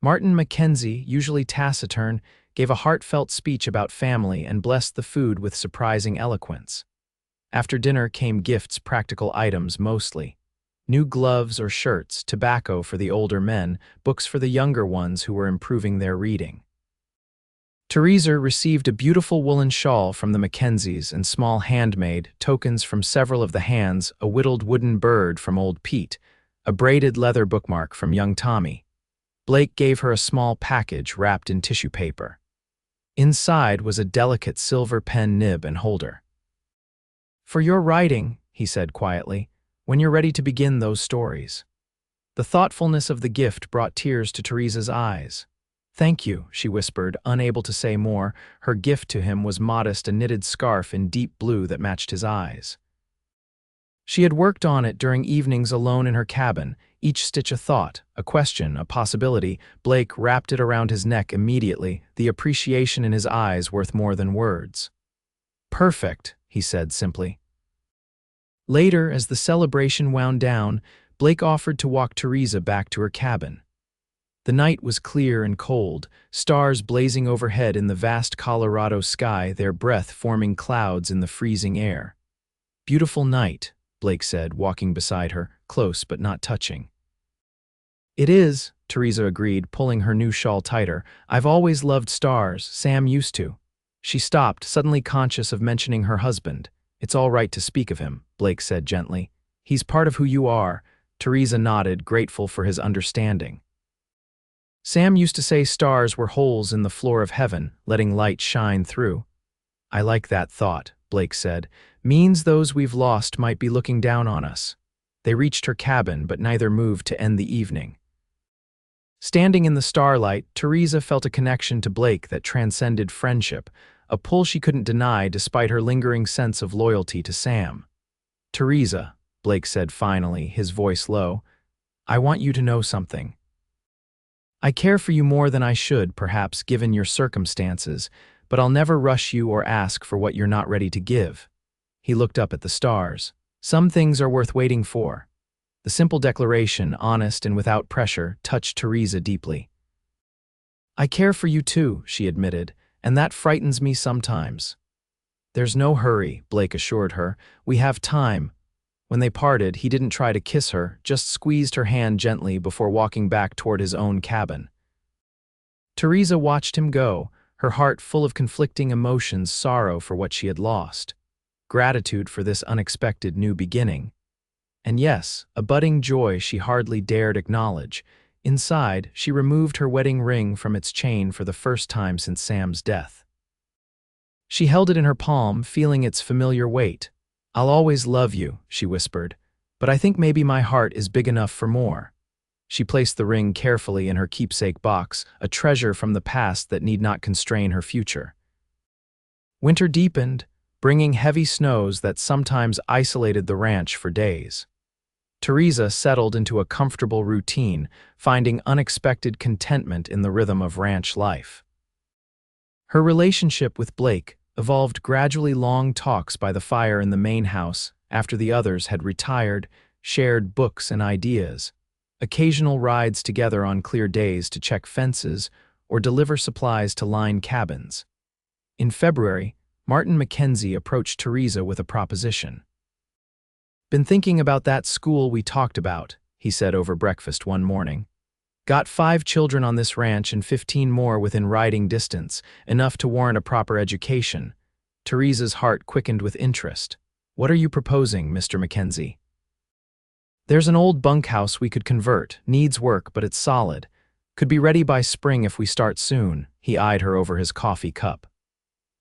Martin Mackenzie, usually taciturn, gave a heartfelt speech about family and blessed the food with surprising eloquence. After dinner came gifts, practical items mostly. New gloves or shirts, tobacco for the older men, books for the younger ones who were improving their reading. Theresa received a beautiful woolen shawl from the Mackenzies and small handmade tokens from several of the hands, a whittled wooden bird from old Pete, a braided leather bookmark from young Tommy. Blake gave her a small package wrapped in tissue paper. Inside was a delicate silver pen nib and holder. "For your writing," he said quietly, "when you're ready to begin those stories." The thoughtfulness of the gift brought tears to Theresa's eyes. "Thank you," she whispered, unable to say more. Her gift to him was modest, a knitted scarf in deep blue that matched his eyes. She had worked on it during evenings alone in her cabin, each stitch a thought, a question, a possibility. Blake wrapped it around his neck immediately, the appreciation in his eyes worth more than words. "Perfect," he said simply. Later, as the celebration wound down, Blake offered to walk Theresa back to her cabin. The night was clear and cold, stars blazing overhead in the vast Colorado sky, their breath forming clouds in the freezing air. "Beautiful night," Blake said, walking beside her, close but not touching. "It is," Theresa agreed, pulling her new shawl tighter. "I've always loved stars, Sam used to." She stopped, suddenly conscious of mentioning her husband. "It's all right to speak of him," Blake said gently. "He's part of who you are." Theresa nodded, grateful for his understanding. "Sam used to say stars were holes in the floor of heaven, letting light shine through." "I like that thought," Blake said. "Means those we've lost might be looking down on us." They reached her cabin, but neither moved to end the evening. Standing in the starlight, Theresa felt a connection to Blake that transcended friendship, a pull she couldn't deny despite her lingering sense of loyalty to Sam. "Theresa," Blake said finally, his voice low, "I want you to know something. I care for you more than I should, perhaps, given your circumstances, but I'll never rush you or ask for what you're not ready to give." He looked up at the stars. "Some things are worth waiting for." The simple declaration, honest and without pressure, touched Theresa deeply. "I care for you too," she admitted, "and that frightens me sometimes." "There's no hurry," Blake assured her. "We have time." When they parted, he didn't try to kiss her, just squeezed her hand gently before walking back toward his own cabin. Theresa watched him go, her heart full of conflicting emotions, sorrow for what she had lost, gratitude for this unexpected new beginning, and yes, a budding joy she hardly dared acknowledge. Inside, she removed her wedding ring from its chain for the first time since Sam's death. She held it in her palm, feeling its familiar weight. "I'll always love you," she whispered, "but I think maybe my heart is big enough for more." She placed the ring carefully in her keepsake box, a treasure from the past that need not constrain her future. Winter deepened, bringing heavy snows that sometimes isolated the ranch for days. Theresa settled into a comfortable routine, finding unexpected contentment in the rhythm of ranch life. Her relationship with Blake evolved gradually. Long talks by the fire in the main house after the others had retired, shared books and ideas, occasional rides together on clear days to check fences or deliver supplies to line cabins. In February, Martin Mackenzie approached Theresa with a proposition. "Been thinking about that school we talked about," he said over breakfast one morning. "Got 5 children on this ranch and 15 more within riding distance, enough to warrant a proper education." Theresa's heart quickened with interest. "What are you proposing, Mr. Mackenzie?" "There's an old bunkhouse we could convert, needs work but it's solid. Could be ready by spring if we start soon." He eyed her over his coffee cup.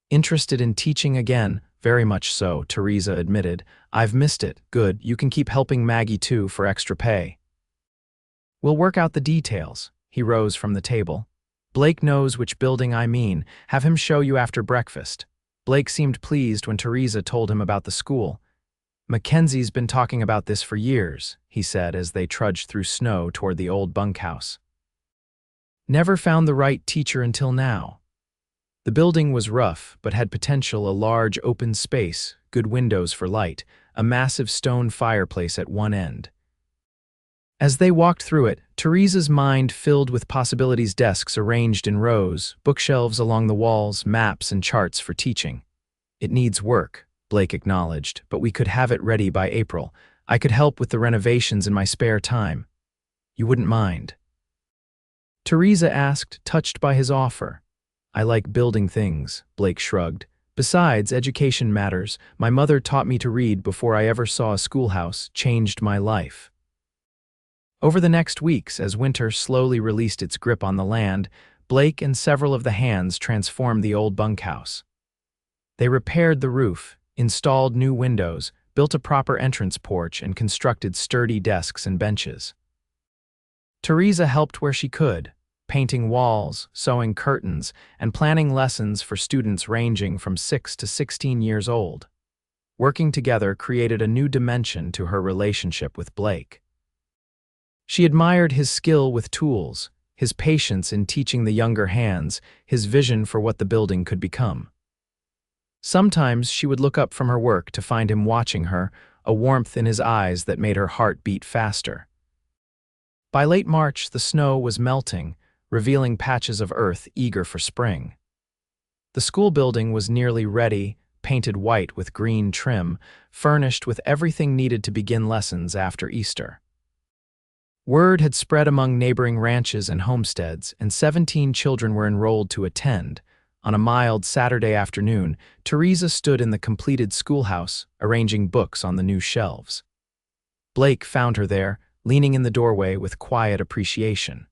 "Interested in teaching again?" "Very much so," Theresa admitted. "I've missed it." "Good, you can keep helping Maggie too for extra pay." "We'll work out the details." He rose from the table. "Blake knows which building I mean. Have him show you after breakfast." Blake seemed pleased when Theresa told him about the school. "Mackenzie's been talking about this for years," he said as they trudged through snow toward the old bunkhouse. "Never found the right teacher until now." The building was rough, but had potential: a large open space, good windows for light, a massive stone fireplace at one end. As they walked through it, Theresa's mind filled with possibilities: desks arranged in rows, bookshelves along the walls, maps and charts for teaching. "It needs work," Blake acknowledged, but we could have it ready by April. I could help with the renovations in my spare time. You wouldn't mind? Theresa asked, touched by his offer. I like building things, Blake shrugged. Besides, education matters. My mother taught me to read before I ever saw a schoolhouse, changed my life. Over the next weeks, as winter slowly released its grip on the land, Blake and several of the hands transformed the old bunkhouse. They repaired the roof, installed new windows, built a proper entrance porch, and constructed sturdy desks and benches. Theresa helped where she could, painting walls, sewing curtains, and planning lessons for students ranging from 6 to 16 years old. Working together created a new dimension to her relationship with Blake. She admired his skill with tools, his patience in teaching the younger hands, his vision for what the building could become. Sometimes she would look up from her work to find him watching her, a warmth in his eyes that made her heart beat faster. By late March, the snow was melting, revealing patches of earth eager for spring. The school building was nearly ready, painted white with green trim, furnished with everything needed to begin lessons after Easter. Word had spread among neighboring ranches and homesteads, and 17 children were enrolled to attend. On a mild Saturday afternoon, Theresa stood in the completed schoolhouse, arranging books on the new shelves. Blake found her there, leaning in the doorway with quiet appreciation.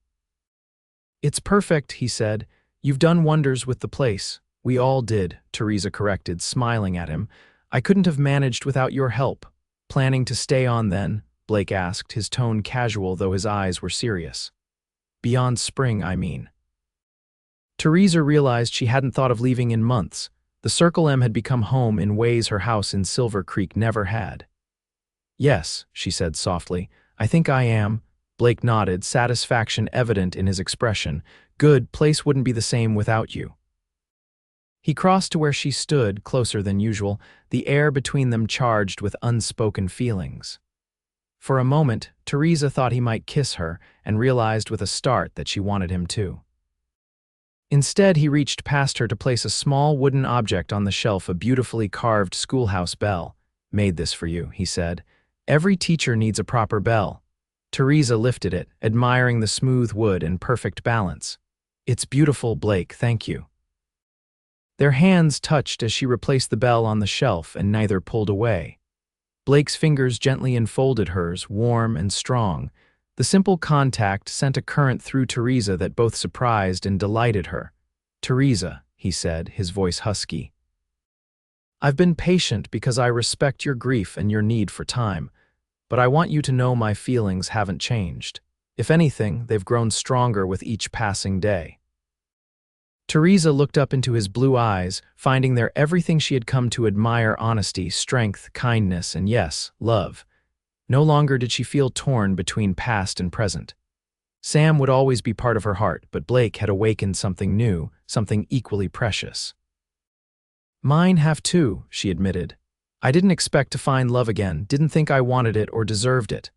It's perfect, he said. You've done wonders with the place. We all did, Theresa corrected, smiling at him. I couldn't have managed without your help. Planning to stay on then? Blake asked, his tone casual though his eyes were serious. Beyond spring, I mean. Theresa realized she hadn't thought of leaving in months. The Circle M had become home in ways her house in Silver Creek never had. Yes, she said softly. I think I am. Blake nodded, satisfaction evident in his expression. Good, place wouldn't be the same without you. He crossed to where she stood, closer than usual, the air between them charged with unspoken feelings. For a moment, Theresa thought he might kiss her, and realized with a start that she wanted him to. Instead, he reached past her to place a small wooden object on the shelf, a beautifully carved schoolhouse bell. Made this for you, he said. Every teacher needs a proper bell. Theresa lifted it, admiring the smooth wood and perfect balance. It's beautiful, Blake, thank you. Their hands touched as she replaced the bell on the shelf, and neither pulled away. Blake's fingers gently enfolded hers, warm and strong. The simple contact sent a current through Theresa that both surprised and delighted her. Theresa, he said, his voice husky. I've been patient because I respect your grief and your need for time, but I want you to know my feelings haven't changed. If anything, they've grown stronger with each passing day. Theresa looked up into his blue eyes, finding there everything she had come to admire: honesty, strength, kindness, and yes, love. No longer did she feel torn between past and present. Sam would always be part of her heart, but Blake had awakened something new, something equally precious. Mine have too, she admitted. I didn't expect to find love again, didn't think I wanted it or deserved it.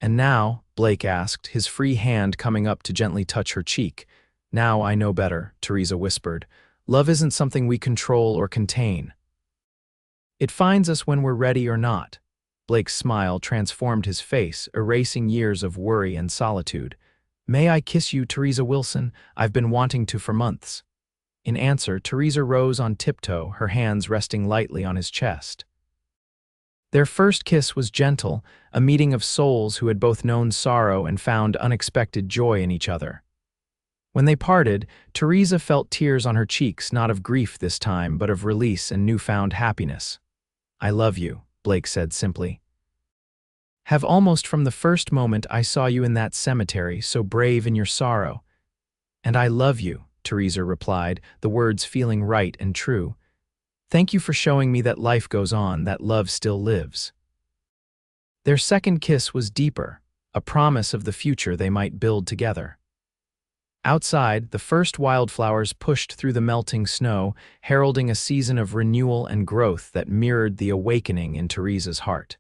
And now, Blake asked, his free hand coming up to gently touch her cheek. Now I know better, Theresa whispered. Love isn't something we control or contain. It finds us when we're ready or not. Blake's smile transformed his face, erasing years of worry and solitude. May I kiss you, Theresa Wilson? I've been wanting to for months. In answer, Theresa rose on tiptoe, her hands resting lightly on his chest. Their first kiss was gentle, a meeting of souls who had both known sorrow and found unexpected joy in each other. When they parted, Theresa felt tears on her cheeks, not of grief this time, but of release and newfound happiness. I love you, Blake said simply. Have almost from the first moment I saw you in that cemetery, so brave in your sorrow. And I love you, Theresa replied, the words feeling right and true. Thank you for showing me that life goes on, that love still lives. Their second kiss was deeper, a promise of the future they might build together. Outside, the first wildflowers pushed through the melting snow, heralding a season of renewal and growth that mirrored the awakening in Theresa's heart.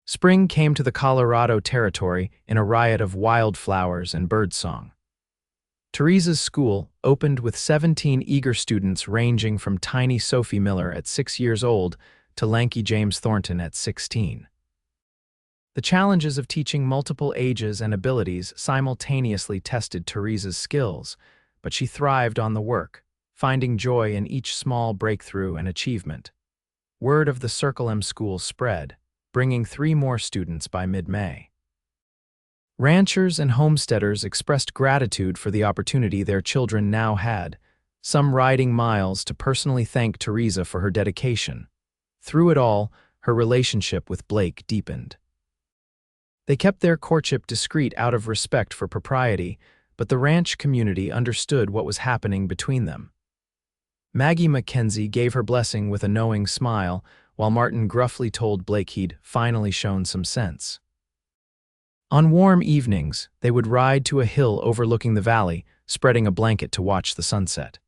Spring came to the Colorado territory in a riot of wildflowers and birdsong. Theresa's school opened with 17 eager students ranging from tiny Sophie Miller at 6 years old to lanky James Thornton at 16. The challenges of teaching multiple ages and abilities simultaneously tested Theresa's skills, but she thrived on the work, finding joy in each small breakthrough and achievement. Word of the Circle M school spread, bringing 3 more students by mid-May. Ranchers and homesteaders expressed gratitude for the opportunity their children now had, some riding miles to personally thank Theresa for her dedication. Through it all, her relationship with Blake deepened. They kept their courtship discreet out of respect for propriety, but the ranch community understood what was happening between them. Maggie Mackenzie gave her blessing with a knowing smile, while Martin gruffly told Blake he'd finally shown some sense. On warm evenings, they would ride to a hill overlooking the valley, spreading a blanket to watch the sunset.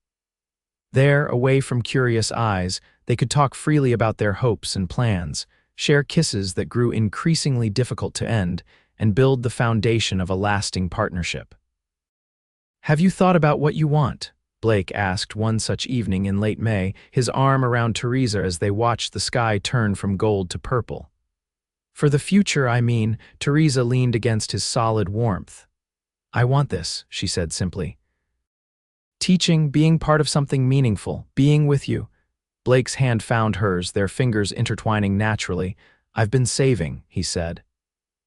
There, away from curious eyes, they could talk freely about their hopes and plans, share kisses that grew increasingly difficult to end, and build the foundation of a lasting partnership. "Have you thought about what you want?" Blake asked one such evening in late May, his arm around Theresa as they watched the sky turn from gold to purple. "For the future, I mean," Theresa leaned against his solid warmth. "I want this," she said simply. "Teaching, being part of something meaningful, being with you." Blake's hand found hers, their fingers intertwining naturally. "I've been saving," he said.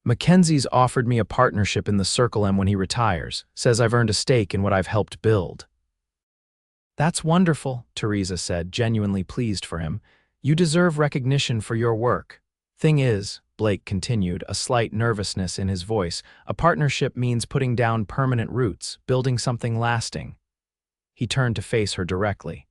"Mackenzie's offered me a partnership in the Circle M when he retires, says I've earned a stake in what I've helped build." "That's wonderful," Theresa said, genuinely pleased for him. "You deserve recognition for your work. Thing is," Blake continued, a slight nervousness in his voice, "a partnership means putting down permanent roots, building something lasting." He turned to face her directly.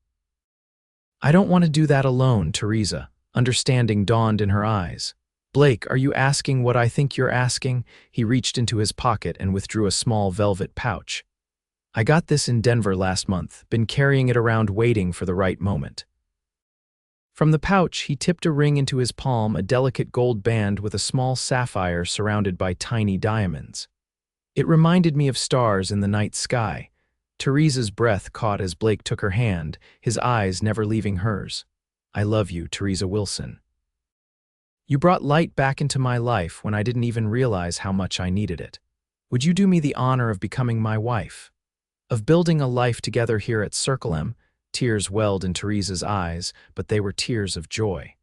"I don't want to do that alone, Theresa." Understanding dawned in her eyes. "Blake, are you asking what I think you're asking?" He reached into his pocket and withdrew a small velvet pouch. "I got this in Denver last month, been carrying it around waiting for the right moment." From the pouch, he tipped a ring into his palm, a delicate gold band with a small sapphire surrounded by tiny diamonds. "It reminded me of stars in the night sky." Theresa's breath caught as Blake took her hand, his eyes never leaving hers. "I love you, Theresa Wilson. You brought light back into my life when I didn't even realize how much I needed it. Would you do me the honor of becoming my wife? Of building a life together here at Circle M?" Tears welled in Theresa's eyes, but they were tears of joy.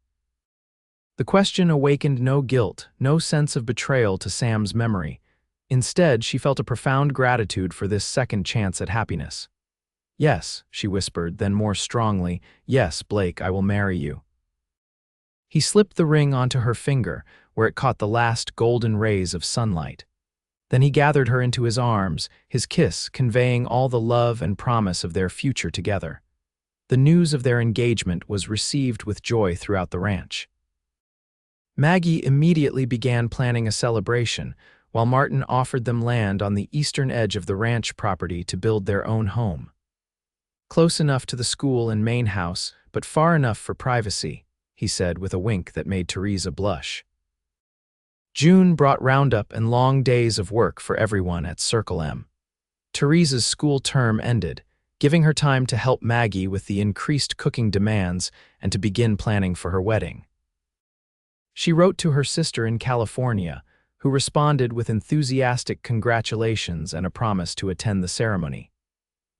The question awakened no guilt, no sense of betrayal to Sam's memory. Instead, she felt a profound gratitude for this second chance at happiness. "Yes," she whispered, then more strongly, "Yes, Blake, I will marry you." He slipped the ring onto her finger, where it caught the last golden rays of sunlight. Then he gathered her into his arms, his kiss conveying all the love and promise of their future together. The news of their engagement was received with joy throughout the ranch. Maggie immediately began planning a celebration, while Martin offered them land on the eastern edge of the ranch property to build their own home. "Close enough to the school and main house, but far enough for privacy," he said with a wink that made Theresa blush. June brought roundup and long days of work for everyone at Circle M. Theresa's school term ended, giving her time to help Maggie with the increased cooking demands and to begin planning for her wedding. She wrote to her sister in California, who responded with enthusiastic congratulations and a promise to attend the ceremony.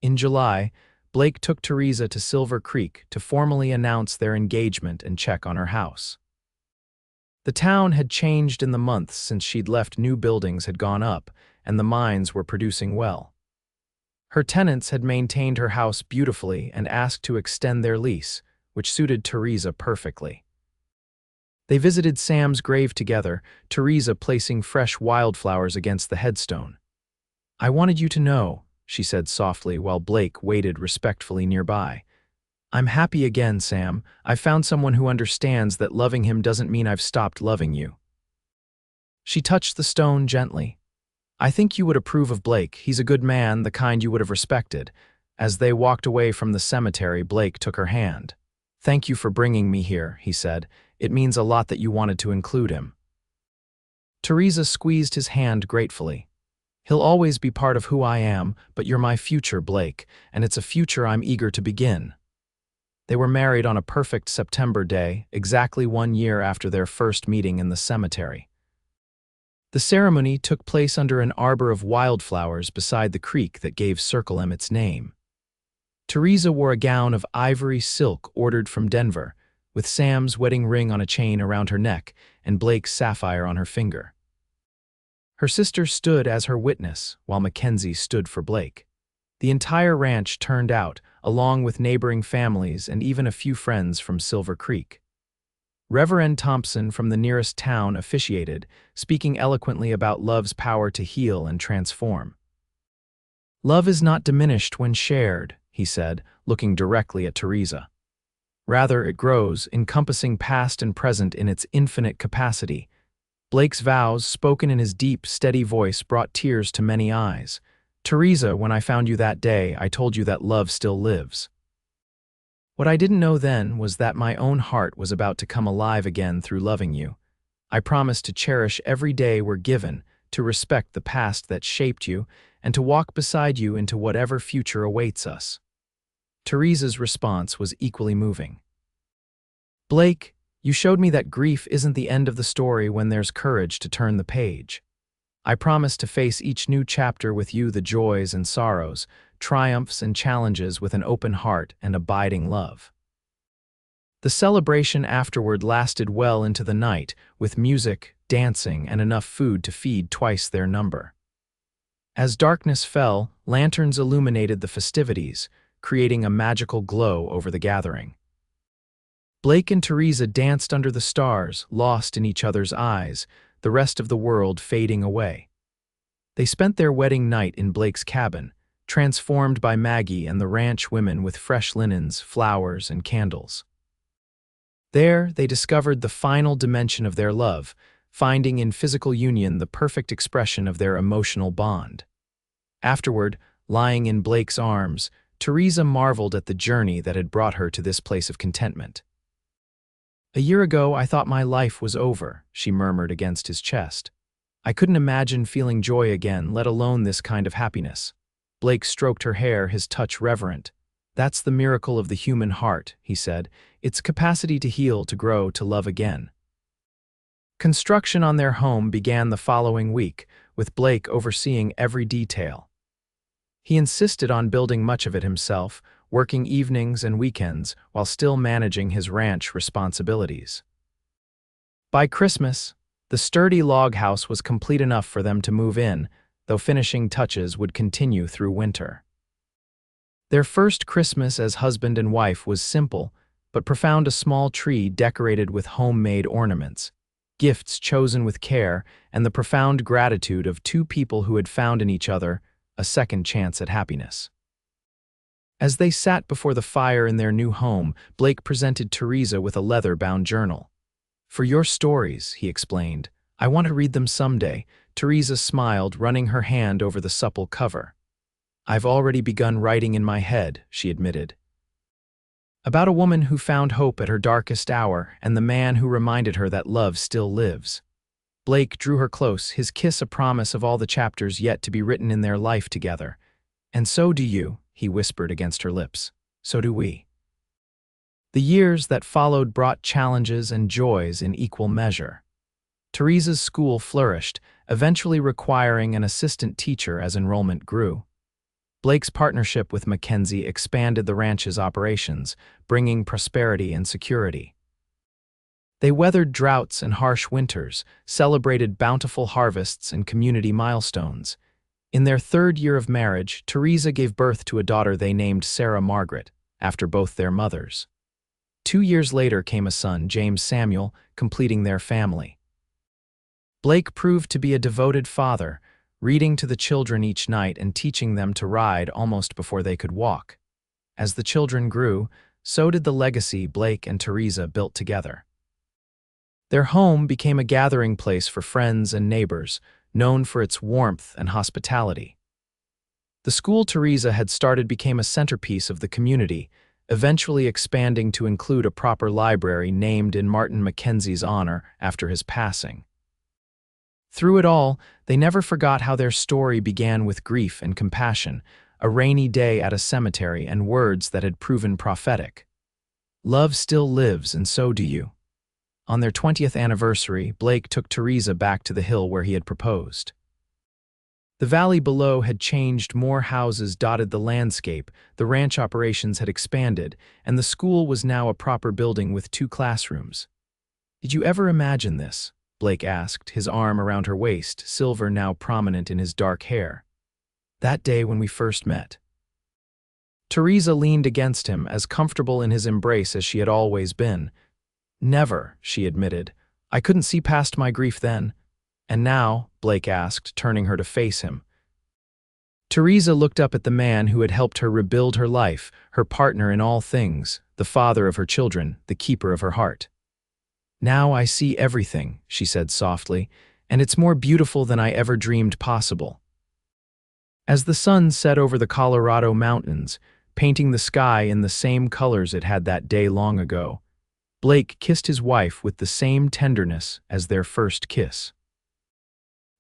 In July, Blake took Theresa to Silver Creek to formally announce their engagement and check on her house. The town had changed in the months since she'd left. New buildings had gone up, and the mines were producing well. Her tenants had maintained her house beautifully and asked to extend their lease, which suited Theresa perfectly. They visited Sam's grave together, Theresa placing fresh wildflowers against the headstone. "I wanted you to know," she said softly while Blake waited respectfully nearby. "I'm happy again, Sam. I've found someone who understands that loving him doesn't mean I've stopped loving you." She touched the stone gently. "I think you would approve of Blake. He's a good man, the kind you would have respected." As they walked away from the cemetery, Blake took her hand. "Thank you for bringing me here," he said. "It means a lot that you wanted to include him." Theresa squeezed his hand gratefully. He'll always be part of who I am, but you're my future, Blake, and it's a future I'm eager to begin." They were married on a perfect September day, exactly 1 year after their first meeting in the cemetery. The ceremony took place under an arbor of wildflowers beside the creek that gave Circle M its name. Theresa wore a gown of ivory silk ordered from Denver, with Sam's wedding ring on a chain around her neck and Blake's sapphire on her finger. Her sister stood as her witness, while Mackenzie stood for Blake. The entire ranch turned out, along with neighboring families and even a few friends from Silver Creek. Reverend Thompson from the nearest town officiated, speaking eloquently about love's power to heal and transform. "Love is not diminished when shared," he said, looking directly at Theresa. "Rather, it grows, encompassing past and present in its infinite capacity." Blake's vows, spoken in his deep, steady voice, brought tears to many eyes. "Theresa, when I found you that day, I told you that love still lives. What I didn't know then was that my own heart was about to come alive again through loving you. I promised to cherish every day we're given, to respect the past that shaped you, and to walk beside you into whatever future awaits us." Theresa's response was equally moving. "Blake, you showed me that grief isn't the end of the story when there's courage to turn the page. I promise to face each new chapter with you, the joys and sorrows, triumphs and challenges, with an open heart and abiding love." The celebration afterward lasted well into the night, with music, dancing, and enough food to feed twice their number. As darkness fell, lanterns illuminated the festivities, creating a magical glow over the gathering. Blake and Theresa danced under the stars, lost in each other's eyes, the rest of the world fading away. They spent their wedding night in Blake's cabin, transformed by Maggie and the ranch women with fresh linens, flowers, and candles. There, they discovered the final dimension of their love, finding in physical union the perfect expression of their emotional bond. Afterward, lying in Blake's arms, Theresa marveled at the journey that had brought her to this place of contentment. "A year ago, I thought my life was over," she murmured against his chest. "I couldn't imagine feeling joy again, let alone this kind of happiness." Blake stroked her hair, his touch reverent. "That's the miracle of the human heart," he said, "its capacity to heal, to grow, to love again." Construction on their home began the following week, with Blake overseeing every detail. He insisted on building much of it himself, working evenings and weekends while still managing his ranch responsibilities. By Christmas, the sturdy log house was complete enough for them to move in, though finishing touches would continue through winter. Their first Christmas as husband and wife was simple, but profound: a small tree decorated with homemade ornaments, gifts chosen with care, and the profound gratitude of two people who had found in each other a second chance at happiness. As they sat before the fire in their new home, Blake presented Theresa with a leather-bound journal. "For your stories," he explained. "I want to read them someday." Theresa smiled, running her hand over the supple cover. "I've already begun writing in my head," she admitted. "About a woman who found hope at her darkest hour, and the man who reminded her that love still lives." Blake drew her close, his kiss a promise of all the chapters yet to be written in their life together. "And so do you," he whispered against her lips. "So do we." The years that followed brought challenges and joys in equal measure. Theresa's school flourished, eventually requiring an assistant teacher as enrollment grew. Blake's partnership with Mackenzie expanded the ranch's operations, bringing prosperity and security. They weathered droughts and harsh winters, celebrated bountiful harvests and community milestones. In their third year of marriage, Theresa gave birth to a daughter they named Sarah Margaret, after both their mothers. 2 years later came a son, James Samuel, completing their family. Blake proved to be a devoted father, reading to the children each night and teaching them to ride almost before they could walk. As the children grew, so did the legacy Blake and Theresa built together. Their home became a gathering place for friends and neighbors, known for its warmth and hospitality. The school Theresa had started became a centerpiece of the community, eventually expanding to include a proper library named in Martin Mackenzie's honor after his passing. Through it all, they never forgot how their story began with grief and compassion, a rainy day at a cemetery and words that had proven prophetic. Love still lives, and so do you. On their 20th anniversary, Blake took Theresa back to the hill where he had proposed. The valley below had changed, more houses dotted the landscape, the ranch operations had expanded, and the school was now a proper building with 2 classrooms. "Did you ever imagine this?" Blake asked, his arm around her waist, silver now prominent in his dark hair. "That day when we first met." Theresa leaned against him, as comfortable in his embrace as she had always been. "Never," she admitted. "I couldn't see past my grief then." "And now?" Blake asked, turning her to face him. Theresa looked up at the man who had helped her rebuild her life, her partner in all things, the father of her children, the keeper of her heart. "Now I see everything," she said softly, "and it's more beautiful than I ever dreamed possible." As the sun set over the Colorado mountains, painting the sky in the same colors it had that day long ago, Blake kissed his wife with the same tenderness as their first kiss.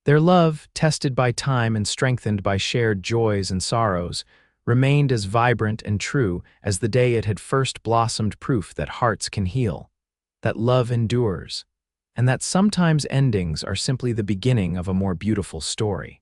Their love, tested by time and strengthened by shared joys and sorrows, remained as vibrant and true as the day it had first blossomed, proof that hearts can heal, that love endures, and that sometimes endings are simply the beginning of a more beautiful story.